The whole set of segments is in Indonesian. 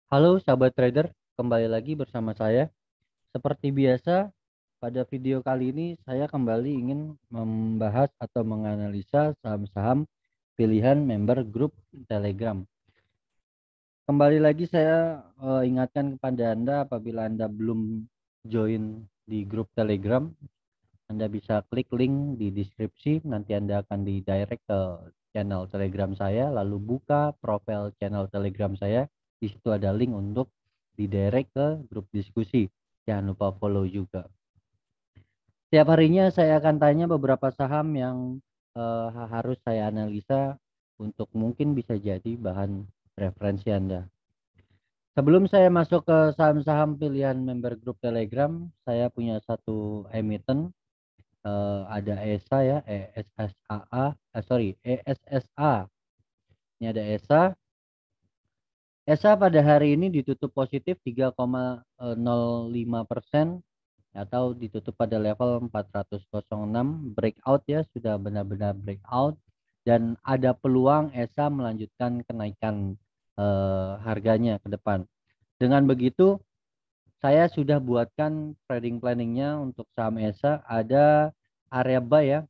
Halo sahabat trader, kembali lagi bersama saya. Seperti biasa, pada video kali ini saya kembali ingin membahas atau menganalisa saham-saham pilihan member grup Telegram. Kembali lagi saya ingatkan kepada Anda, apabila Anda belum join di grup Telegram, Anda bisa klik link di deskripsi, nanti Anda akan di-direct ke channel Telegram saya, lalu buka profil channel Telegram saya. Di situ ada link untuk di-direct ke grup diskusi. Jangan lupa follow juga. Setiap harinya saya akan tanya beberapa saham yang harus saya analisa untuk mungkin bisa jadi bahan referensi Anda. Sebelum saya masuk ke saham-saham pilihan member grup Telegram, saya punya satu emiten. Ada ESA ya, ESSAA, sorry, ESSA. Ini ada ESA. ESA pada hari ini ditutup positif 3,05% atau ditutup pada level 406 breakout ya, sudah benar-benar breakout dan ada peluang ESA melanjutkan kenaikan harganya ke depan. Dengan begitu, saya sudah buatkan trading planningnya untuk saham ESA, ada area buy ya,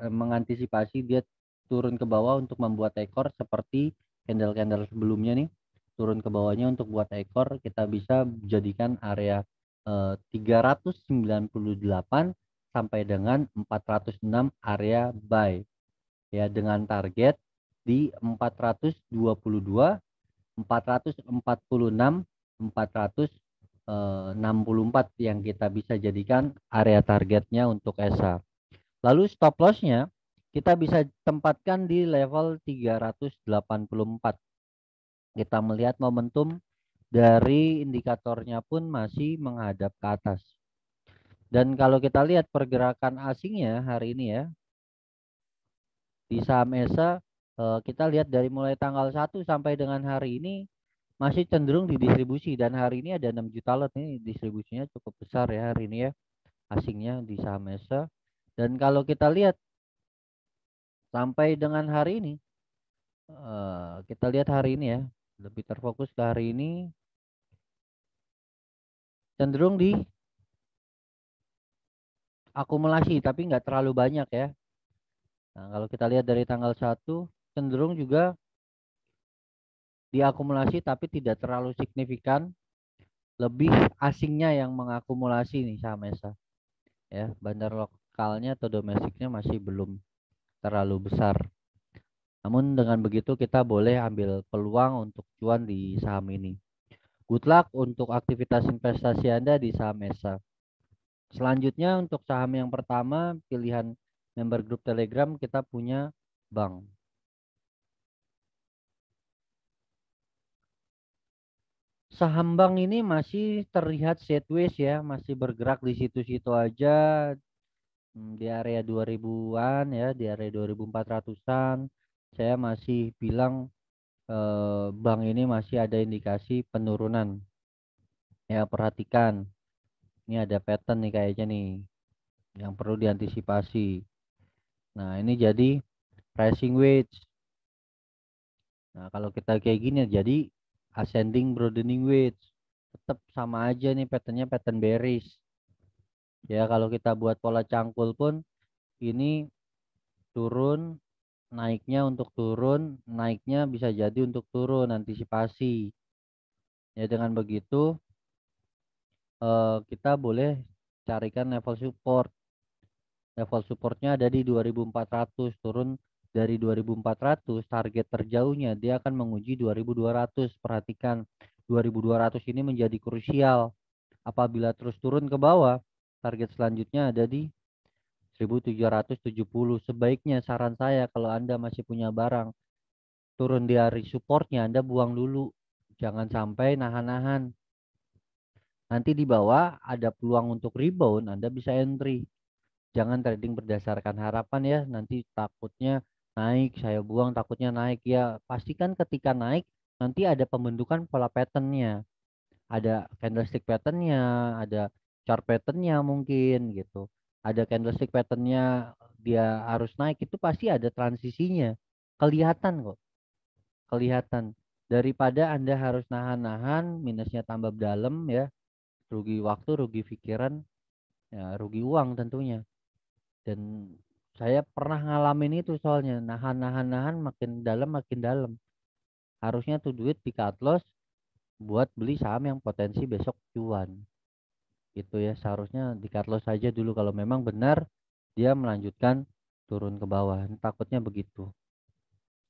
mengantisipasi dia turun ke bawah untuk membuat ekor seperti candle-candle sebelumnya nih, turun ke bawahnya untuk buat ekor. Kita bisa jadikan area 398 sampai dengan 406 area buy ya, dengan target di 422, 446, 464 yang kita bisa jadikan area targetnya untuk ESA. Lalu stop lossnya kita bisa tempatkan di level 384. Kita melihat momentum dari indikatornya pun masih menghadap ke atas. Dan kalau kita lihat pergerakan asingnya hari ini ya, di saham ESA, kita lihat dari mulai tanggal 1 sampai dengan hari ini masih cenderung didistribusi, dan hari ini ada 6 juta lot nih, distribusinya cukup besar ya hari ini ya, asingnya di saham ESA. Dan kalau kita lihat sampai dengan hari ini, kita lihat hari ini ya, lebih terfokus ke hari ini, cenderung di akumulasi tapi nggak terlalu banyak ya. Nah, kalau kita lihat dari tanggal 1 cenderung juga diakumulasi tapi tidak terlalu signifikan, lebih asingnya yang mengakumulasi nih saham ESA ya. Bandar lokalnya atau domestiknya masih belum terlalu besar. Namun dengan begitu kita boleh ambil peluang untuk cuan di saham ini. Good luck untuk aktivitas investasi Anda di saham ESA. Selanjutnya untuk saham yang pertama pilihan member grup Telegram, kita punya bank. Saham bank ini masih terlihat sideways ya, masih bergerak di situ-situ aja, di area 2000-an ya, di area 2400-an. Saya masih bilang bank ini masih ada indikasi penurunan. Ya, perhatikan. Ini ada pattern nih kayaknya nih yang perlu diantisipasi. Nah, ini jadi pricing wedge. Nah, kalau kita kayak gini jadi ascending broadening wedge. Tetap sama aja nih patternnya, pattern bearish. Ya, kalau kita buat pola cangkul pun ini turun, naiknya untuk turun, naiknya bisa jadi untuk turun, antisipasi. Ya, dengan begitu kita boleh carikan level support. Level supportnya ada di 2400, turun dari 2400, target terjauhnya dia akan menguji 2200. Perhatikan 2200 ini menjadi krusial. Apabila terus turun ke bawah, target selanjutnya ada di 1770. Sebaiknya saran saya, kalau Anda masih punya barang turun di hari supportnya, Anda buang dulu. Jangan sampai nahan-nahan. Nanti di bawah ada peluang untuk rebound, Anda bisa entry. Jangan trading berdasarkan harapan ya, nanti takutnya naik, saya buang takutnya naik ya. Pastikan ketika naik nanti ada pembentukan pola patternnya, ada candlestick patternnya, ada chart patternnya mungkin gitu, ada candlestick patternnya, dia harus naik itu pasti ada transisinya, kelihatan kok, kelihatan. Daripada Anda harus nahan-nahan, minusnya tambah dalam ya, rugi waktu, rugi pikiran, ya rugi uang tentunya. Dan saya pernah ngalamin itu soalnya, nahan-nahan makin dalam. Harusnya tuh duit di cut loss buat beli saham yang potensi besok cuan. Gitu ya, seharusnya di cut loss saja dulu kalau memang benar dia melanjutkan turun ke bawah. Takutnya begitu.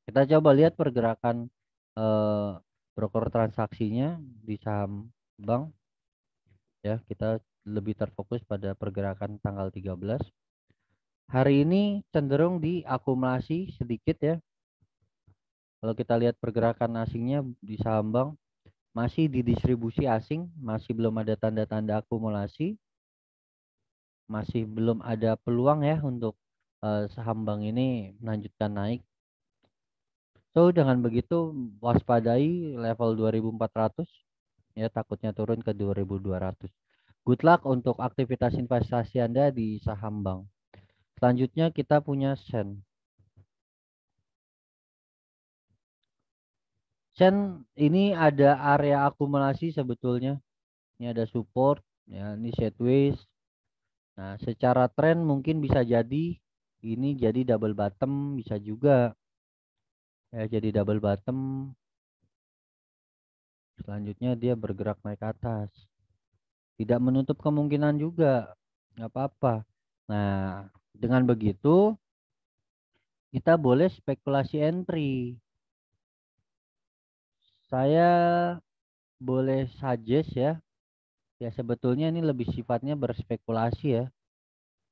Kita coba lihat pergerakan eh, broker transaksinya di saham bank ya. Kita lebih terfokus pada pergerakan tanggal 13. Hari ini cenderung diakumulasi sedikit ya. Kalau kita lihat pergerakan asingnya di saham bank masih di distribusi asing, masih belum ada tanda-tanda akumulasi, masih belum ada peluang ya untuk saham bank ini melanjutkan naik. So dengan begitu waspadai level 2400 ya, takutnya turun ke 2200. Good luck untuk aktivitas investasi Anda di saham bank. Selanjutnya kita punya Sen. Sen ini ada area akumulasi sebetulnya. Ini ada support, ya ini sideways. Nah, secara tren mungkin bisa jadi ini jadi double bottom, bisa juga ya jadi double bottom. Selanjutnya dia bergerak naik ke atas. Tidak menutup kemungkinan juga, nggak apa-apa. Nah, dengan begitu kita boleh spekulasi entry. Saya boleh suggest ya. Ya sebetulnya ini lebih sifatnya berspekulasi ya.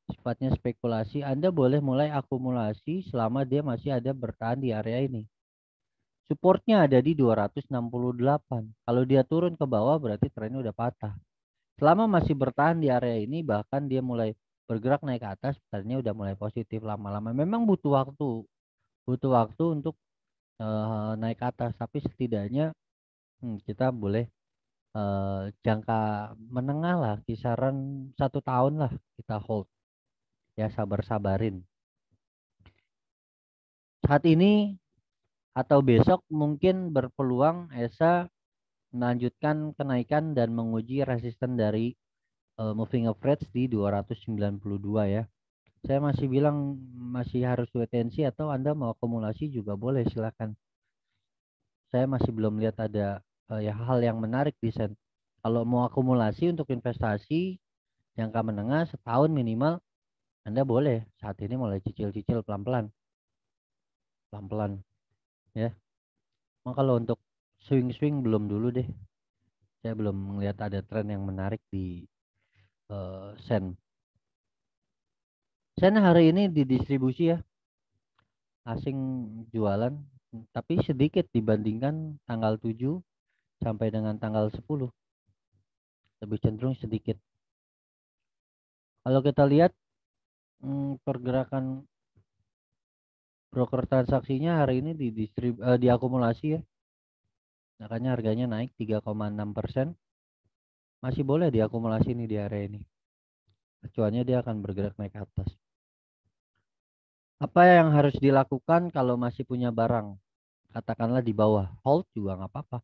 Sifatnya spekulasi. Anda boleh mulai akumulasi selama dia masih ada bertahan di area ini. Supportnya ada di 268. Kalau dia turun ke bawah berarti trennya udah patah. Selama masih bertahan di area ini, bahkan dia mulai bergerak naik ke atas, trennya udah mulai positif lama-lama. Memang butuh waktu untuk naik ke atas. Tapi setidaknya kita boleh jangka menengah lah, kisaran 1 tahun lah kita hold. Ya sabar-sabarin. Saat ini atau besok mungkin berpeluang ESA melanjutkan kenaikan dan menguji resisten dari moving average di 292 ya. Saya masih bilang masih harus wait and see, atau Anda mau akumulasi juga boleh, silakan. Saya masih belum lihat ada ya hal yang menarik di sen. Kalau mau akumulasi untuk investasi jangka menengah setahun minimal, Anda boleh saat ini mulai cicil-cicil pelan-pelan, pelan-pelan ya. Nah, kalau untuk swing-swing belum dulu deh. Saya belum melihat ada tren yang menarik di sen. Sen hari ini didistribusi ya, asing jualan, tapi sedikit dibandingkan tanggal 7 sampai dengan tanggal 10. Lebih cenderung sedikit. Kalau kita lihat pergerakan broker transaksinya hari ini diakumulasi ya. Makanya harganya naik 3,6%. Masih boleh diakumulasi nih di area ini. Acuannya dia akan bergerak naik ke atas. Apa yang harus dilakukan kalau masih punya barang? Katakanlah di bawah, hold juga nggak apa-apa.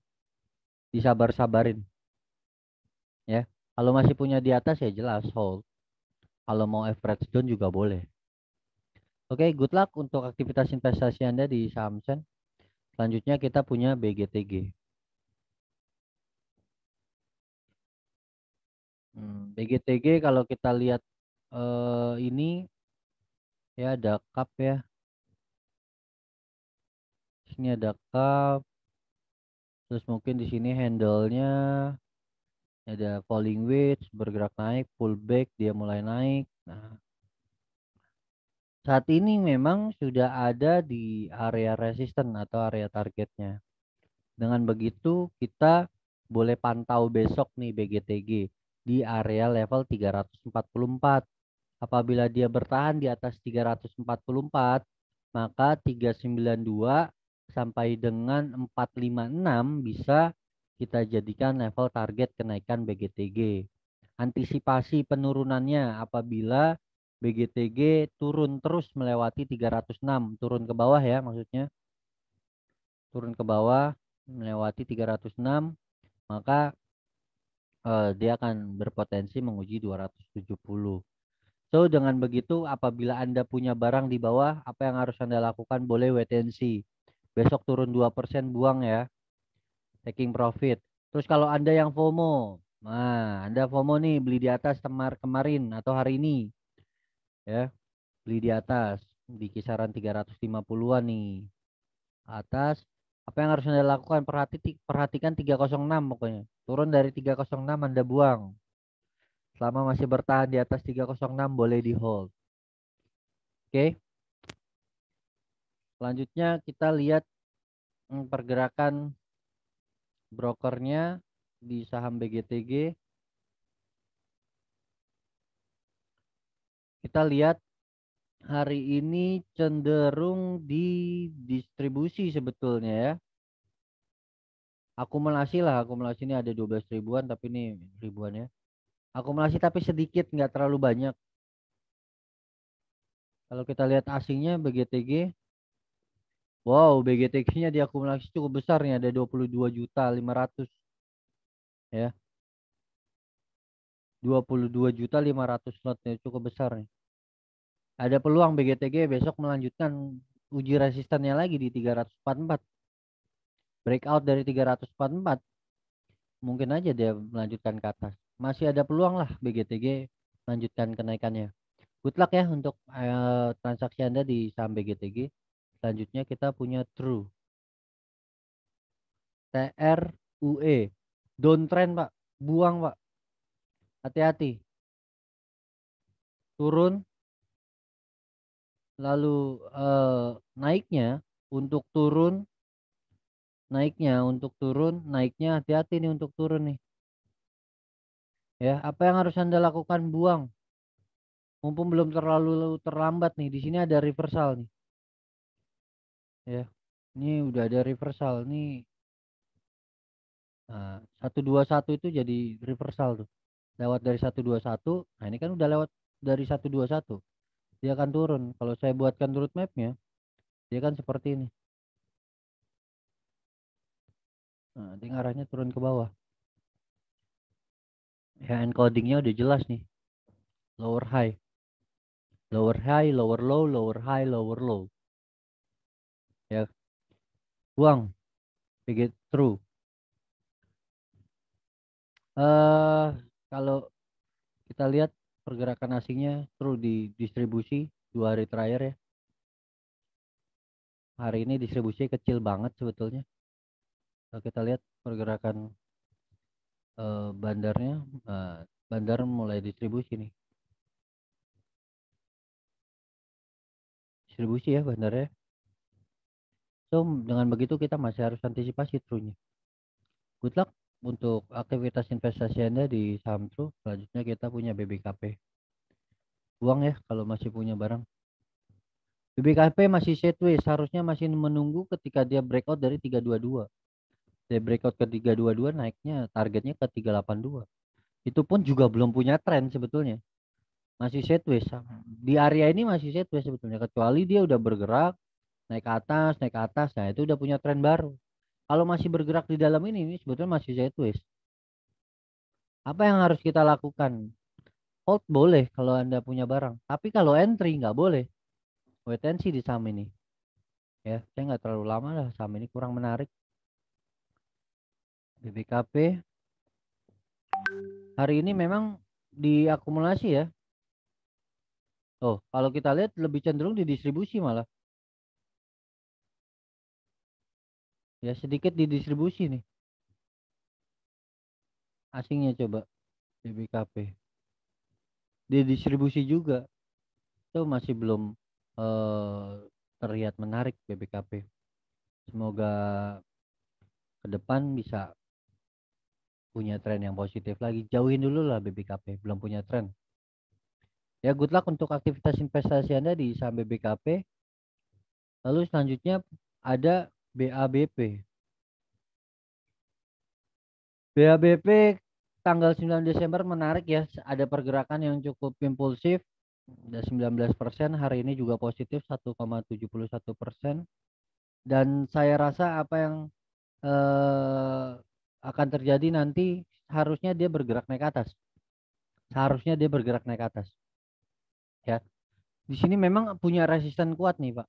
Disabar-sabarin ya. Kalau masih punya di atas ya jelas hold. Kalau mau average down juga boleh. Oke, good luck untuk aktivitas investasi Anda di saham sen. Selanjutnya kita punya BGTG. BGTG kalau kita lihat ini ya ada cup ya. Sini ada cup. Terus mungkin di sini handle-nya ada falling wedge, bergerak naik, pullback, dia mulai naik. Nah, saat ini memang sudah ada di area resisten atau area targetnya. Dengan begitu kita boleh pantau besok nih BGTG di area level 344. Apabila dia bertahan di atas 344, maka 392 sampai dengan 456 bisa kita jadikan level target kenaikan BGTG. Antisipasi penurunannya apabila BGTG turun terus melewati 306, turun ke bawah ya maksudnya. Turun ke bawah melewati 306, maka dia akan berpotensi menguji 270. So, dengan begitu apabila Anda punya barang di bawah, apa yang harus Anda lakukan? Boleh wait and see. Besok turun 2%, buang ya. Taking profit. Terus kalau Anda yang FOMO, nah Anda FOMO nih beli di atas kemarin atau hari ini, ya. Beli di atas di kisaran 350-an nih. Atas, apa yang harus Anda lakukan? Perhatikan 306 pokoknya. Turun dari 306 Anda buang. Selama masih bertahan di atas 306 boleh di hold. Oke. Selanjutnya kita lihat pergerakan brokernya di saham BGTG. Kita lihat hari ini cenderung di distribusi sebetulnya ya. Akumulasi lah, akumulasi ini ada 12 ribuan tapi ini ribuan ya. Akumulasi tapi sedikit, nggak terlalu banyak. Kalau kita lihat asingnya BGTG, wow, BGTG-nya diakumulasi cukup besar nih, ada 22.500.000 ya. 22.500.000 slotnya cukup besar nih. Ada peluang BGTG besok melanjutkan uji resistannya lagi di 344. Breakout dari 344. Mungkin aja dia melanjutkan ke atas. Masih ada peluang lah BGTG melanjutkan kenaikannya. Good luck ya untuk transaksi Anda di saham BGTG. Selanjutnya kita punya True. TRUE. Downtrend Pak. Buang Pak. Hati-hati. Turun. Lalu naiknya untuk turun. Naiknya hati-hati nih untuk turun nih. Ya, apa yang harus Anda lakukan? Buang. Mumpung belum terlalu terlambat nih. Di sini ada reversal nih. Ya. Ini udah ada reversal nih. Nah, 121 itu jadi reversal tuh. Lewat dari 121. Nah, ini kan udah lewat dari 121. Dia akan turun. Kalau saya buatkan root mapnya, dia kan seperti ini. Nah, dia arahnya turun ke bawah. Ya, encodingnya udah jelas nih. Lower high. Lower high, lower low, lower high, lower low. Ya, buang. Begitu true. Kalau kita lihat pergerakan asingnya true di distribusi 2 hari terakhir ya. Hari ini distribusi kecil banget sebetulnya. Kalau kita lihat pergerakan bandarnya, bandar mulai distribusi nih. Distribusi ya bandarnya. So, dengan begitu kita masih harus antisipasi true-nya. Good luck untuk aktivitas investasi Anda di saham true. Selanjutnya kita punya BBKP. Buang ya kalau masih punya barang. BBKP masih sideways, harusnya masih menunggu ketika dia breakout dari 322. Dia breakout ke 322, naiknya targetnya ke 382. Itu pun juga belum punya tren sebetulnya. Masih sideways. Di area ini masih sideways sebetulnya, kecuali dia udah bergerak naik ke atas, naik ke atas. Nah, itu udah punya tren baru. Kalau masih bergerak di dalam ini sebetulnya masih sideways. Apa yang harus kita lakukan? Hold boleh kalau Anda punya barang, tapi kalau entry nggak boleh. Wait and see di saham ini. Ya, saya nggak terlalu lama lah, saham ini kurang menarik. BBKP hari ini memang diakumulasi ya. Oh, kalau kita lihat lebih cenderung di distribusi malah. Ya, sedikit di distribusi nih. Asingnya coba BBKP. Di distribusi juga. Itu masih belum terlihat menarik BBKP. Semoga ke depan bisa punya tren yang positif lagi. Jauhin dulu lah BBKP, belum punya tren. Ya, good luck untuk aktivitas investasi Anda di saham BBKP. Lalu selanjutnya ada BABP. BABP tanggal 9 Desember menarik ya, ada pergerakan yang cukup impulsif. Ada 19%, hari ini juga positif 1,71%. Dan saya rasa apa yang eh, akan terjadi nanti, harusnya dia bergerak naik atas. Seharusnya dia bergerak naik atas. Ya, di sini memang punya resisten kuat nih, Pak.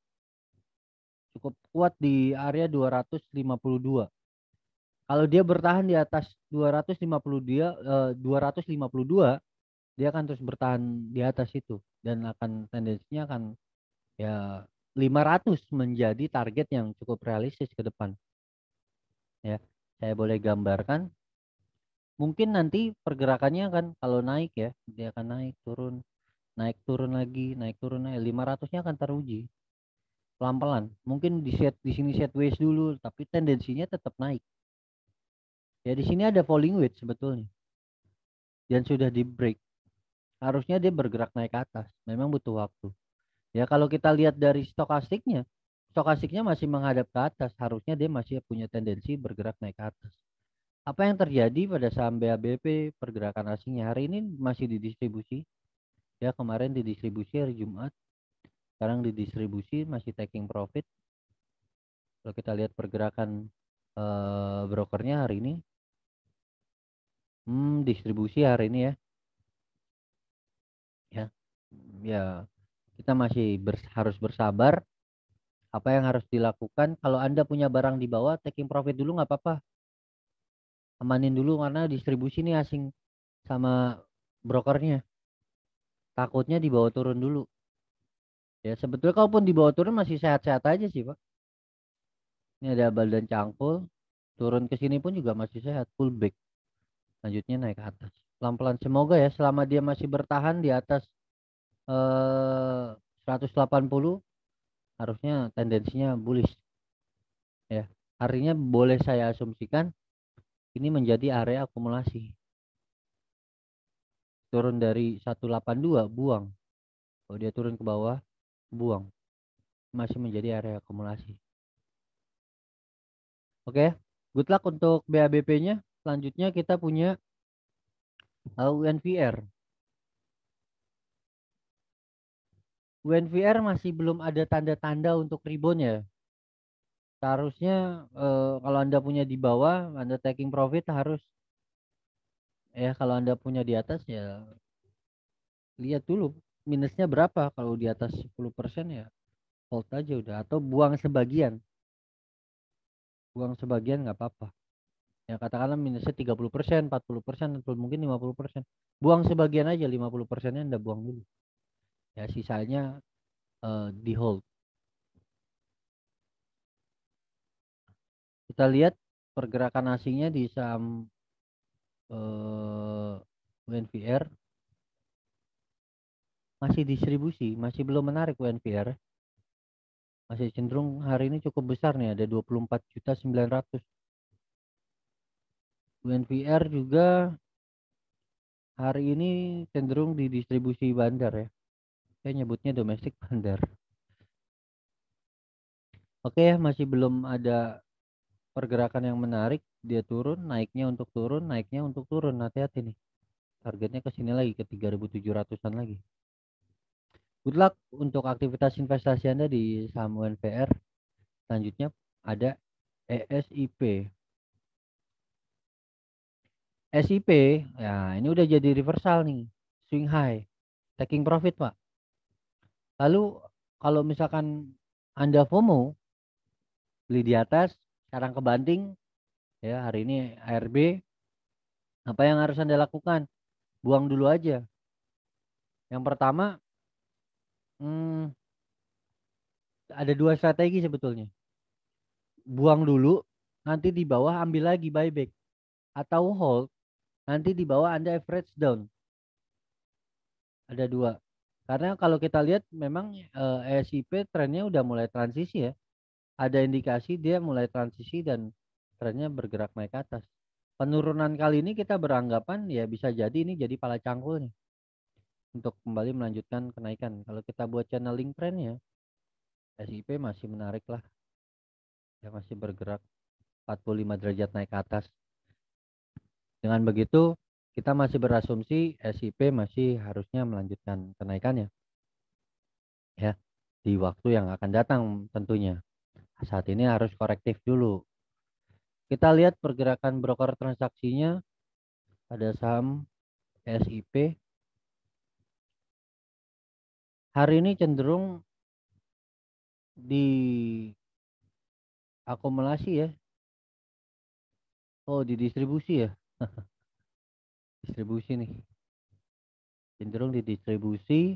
Cukup kuat di area 252. Kalau dia bertahan di atas 252, dia akan terus bertahan di atas itu dan akan tendensinya akan ya 500 menjadi target yang cukup realistis ke depan. Ya, saya boleh gambarkan. Mungkin nanti pergerakannya kan kalau naik ya, dia akan naik turun lagi, naik turun lagi. 500-nya akan teruji pelan-pelan. Mungkin di sini sideways dulu, tapi tendensinya tetap naik. Ya di sini ada falling wedge sebetulnya dan sudah di break. Harusnya dia bergerak naik ke atas. Memang butuh waktu. Ya kalau kita lihat dari stokastiknya, stokastiknya masih menghadap ke atas. Harusnya dia masih punya tendensi bergerak naik ke atas. Apa yang terjadi pada saham BABP pergerakan asingnya hari ini masih didistribusi. Ya kemarin didistribusi hari Jumat. Sekarang didistribusi masih taking profit. Kalau kita lihat pergerakan brokernya hari ini, distribusi hari ini ya. Ya, ya kita masih harus bersabar. Apa yang harus dilakukan? Kalau Anda punya barang di bawah, taking profit dulu nggak apa-apa. Amanin dulu karena distribusi ini asing sama brokernya. Takutnya dibawa turun dulu. Ya sebetulnya kalaupun dibawa turun masih sehat-sehat aja sih, Pak. Ini ada badan cangkul, turun ke sini pun juga masih sehat, pullback. Lanjutnya naik ke atas. Pelan-pelan semoga ya selama dia masih bertahan di atas 180, harusnya tendensinya bullish ya. Harinya boleh saya asumsikan ini menjadi area akumulasi. Turun dari 182 buang. Kalau dia turun ke bawah buang. Masih menjadi area akumulasi. Oke, good luck untuk BABP-nya. Selanjutnya kita punya UNVR. UNVR masih belum ada tanda-tanda untuk rebound ya. Seharusnya kalau Anda punya di bawah, Anda taking profit harus ya, kalau Anda punya di atas ya lihat dulu minusnya berapa. Kalau di atas 10% ya hold aja udah, atau buang sebagian nggak apa-apa. Ya katakanlah minusnya 30%, 40%, atau mungkin 50%. Buang sebagian aja, 50%-nya Anda buang dulu. Ya sisanya di hold. Kita lihat pergerakan asingnya di saham UNVR masih distribusi, masih belum menarik UNVR. Masih cenderung hari ini cukup besar nih, ada 24.900. UNVR juga hari ini cenderung di distribusi bandar ya. Saya nyebutnya domestik bandar. Oke ya, masih belum ada pergerakan yang menarik. Dia turun, naiknya untuk turun, naiknya untuk turun. Hati-hati nih. Targetnya ke sini lagi, ke 3.700-an lagi. Good luck untuk aktivitas investasi Anda di saham UNVR. Selanjutnya ada ESIP. SIP, ya ini udah jadi reversal nih. Swing high. Taking profit, Pak. Lalu kalau misalkan Anda FOMO, beli di atas, sekarang kebanting, ya hari ini ARB, apa yang harus Anda lakukan? Buang dulu aja. Yang pertama, hmm, ada dua strategi sebetulnya. Buang dulu, nanti di bawah ambil lagi buyback. Atau hold, nanti di bawah Anda average down. Ada dua. Karena kalau kita lihat memang ESIP trennya udah mulai transisi ya. Ada indikasi dia mulai transisi dan trennya bergerak naik ke atas. Penurunan kali ini kita beranggapan ya bisa jadi ini jadi pala cangkul nih untuk kembali melanjutkan kenaikan. Kalau kita buat channeling trennya, SIP masih menarik lah. Ya masih bergerak 45 derajat naik ke atas. Dengan begitu kita masih berasumsi SIP masih harusnya melanjutkan kenaikannya ya di waktu yang akan datang tentunya. Saat ini harus korektif dulu. Kita lihat pergerakan broker transaksinya pada saham SIP. Hari ini cenderung diakumulasi ya. Oh, didistribusi ya. Distribusi nih. Cenderung didistribusi.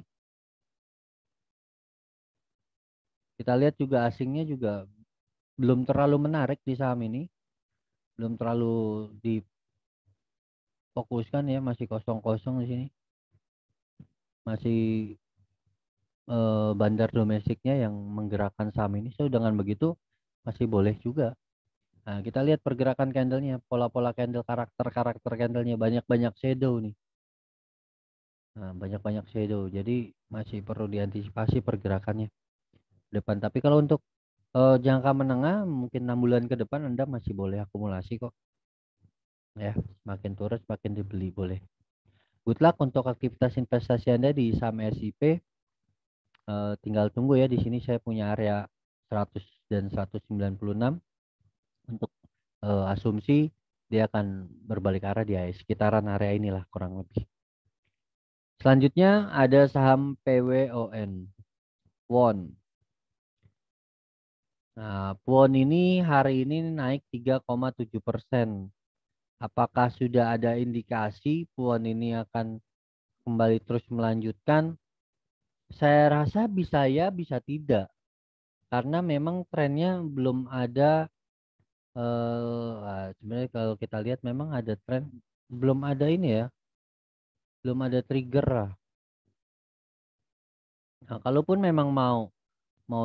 Kita lihat juga asingnya juga belum terlalu menarik di saham ini. Belum terlalu difokuskan ya, masih kosong-kosong di sini. Masih bandar domestiknya yang menggerakkan saham ini. So dengan begitu masih boleh juga. Nah, kita lihat pergerakan candlenya, pola-pola candle, karakter candlenya, banyak-banyak shadow nih. Nah, banyak-banyak shadow. Jadi masih perlu diantisipasi pergerakannya depan. Tapi kalau untuk jangka menengah, mungkin 6 bulan ke depan Anda masih boleh akumulasi kok. Ya, semakin turun semakin dibeli boleh. Good luck untuk aktivitas investasi Anda di saham SIP. Tinggal tunggu ya, di sini saya punya area 100 dan 196 untuk asumsi dia akan berbalik arah di sekitaran area inilah kurang lebih. Selanjutnya ada saham PWON, PWON. Nah, PWON ini hari ini naik 3,7%. Apakah sudah ada indikasi PWON ini akan kembali terus melanjutkan? Saya rasa bisa ya, bisa tidak. Karena memang trennya belum ada. Sebenarnya kalau kita lihat memang ada tren, belum ada ini ya, belum ada trigger lah. Nah, kalaupun memang mau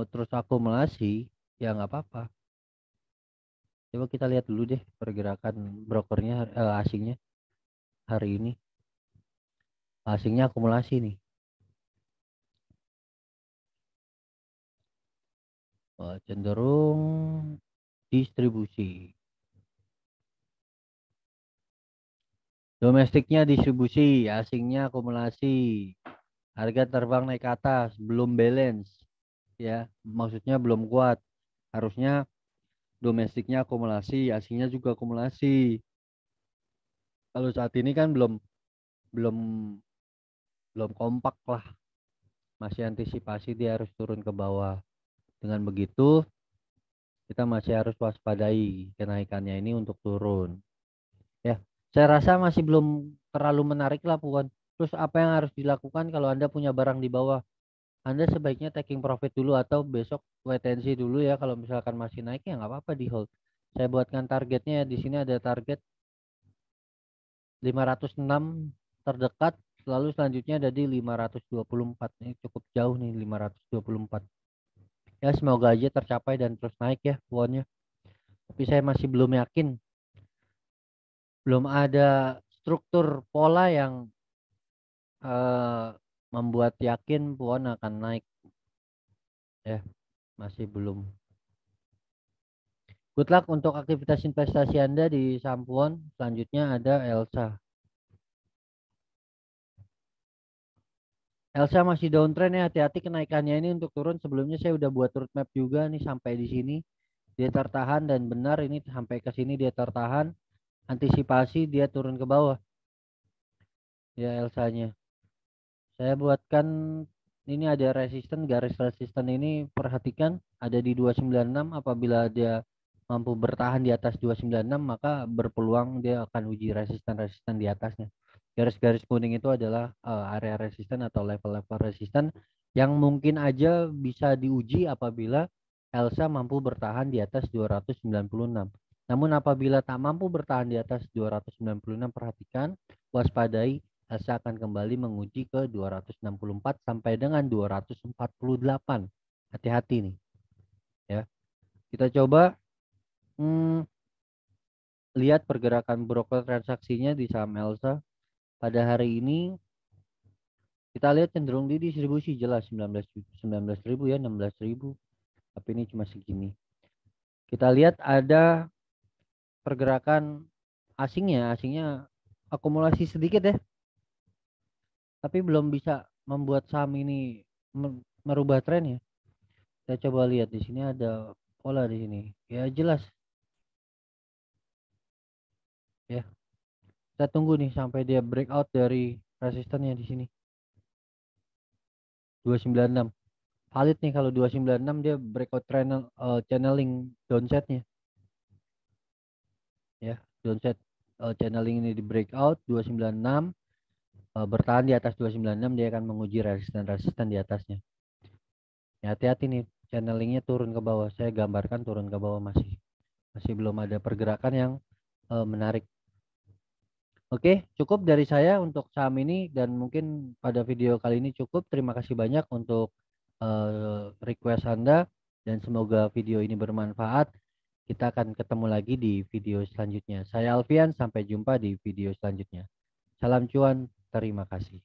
terus akumulasi, ya nggak apa-apa. Coba kita lihat dulu deh pergerakan brokernya, asingnya hari ini. Asingnya akumulasi nih. Cenderung distribusi. Domestiknya distribusi, asingnya akumulasi. Harga terbang naik ke atas, belum balance. Ya, maksudnya belum kuat. Harusnya domestiknya akumulasi, asingnya juga akumulasi. Kalau saat ini kan belum belum kompak lah. Masih antisipasi dia harus turun ke bawah. Dengan begitu, kita masih harus waspadai kenaikannya ini untuk turun. Ya, saya rasa masih belum terlalu menarik lah Puan. Terus apa yang harus dilakukan kalau Anda punya barang di bawah? Anda sebaiknya taking profit dulu atau besok wait and see dulu ya. Kalau misalkan masih naik ya nggak apa-apa di hold. Saya buatkan targetnya, di sini ada target 506 terdekat, lalu selanjutnya ada di 524. Ini cukup jauh nih 524. Ya semoga aja tercapai dan terus naik ya wonnya. Tapi saya masih belum yakin. Belum ada struktur pola yang eh, membuat yakin won akan naik. Ya, masih belum. Good luck untuk aktivitas investasi Anda di saham won. Selanjutnya ada Elsa. Elsa masih downtrend ya, hati-hati kenaikannya ini untuk turun. Sebelumnya saya udah buat roadmap juga nih sampai di sini. Dia tertahan dan benar ini sampai ke sini dia tertahan. Antisipasi dia turun ke bawah. Ya Elsanya. Saya buatkan ini ada resisten, garis resisten ini perhatikan ada di 296. Apabila dia mampu bertahan di atas 296 maka berpeluang dia akan uji resisten-resisten di atasnya. Garis-garis kuning itu adalah area resisten atau level-level resisten yang mungkin aja bisa diuji apabila Elsa mampu bertahan di atas 296. Namun apabila tak mampu bertahan di atas 296, perhatikan, waspadai, Elsa akan kembali menguji ke 264 sampai dengan 248. Hati-hati nih ya. Kita coba lihat pergerakan broker transaksinya di saham Elsa pada hari ini. Kita lihat cenderung di distribusi jelas 19.000 ya, 16.000. Tapi ini cuma segini. Kita lihat ada pergerakan asingnya akumulasi sedikit ya. Tapi belum bisa membuat saham ini merubah tren ya. Saya coba lihat di sini ada pola di sini. Ya jelas ya. Kita tunggu nih sampai dia breakout dari resistannya di sini 296. Valid nih kalau 296 dia breakout channeling downsetnya ya. Downset channeling ini di breakout 296, bertahan di atas 296, dia akan menguji resisten di atasnya. Ya, hati-hati nih, channelingnya turun ke bawah. Saya gambarkan turun ke bawah, masih belum ada pergerakan yang menarik. Oke, cukup dari saya untuk saham ini, dan mungkin pada video kali ini cukup. Terima kasih banyak untuk request Anda, dan semoga video ini bermanfaat. Kita akan ketemu lagi di video selanjutnya. Saya Alfian, sampai jumpa di video selanjutnya. Salam cuan, terima kasih.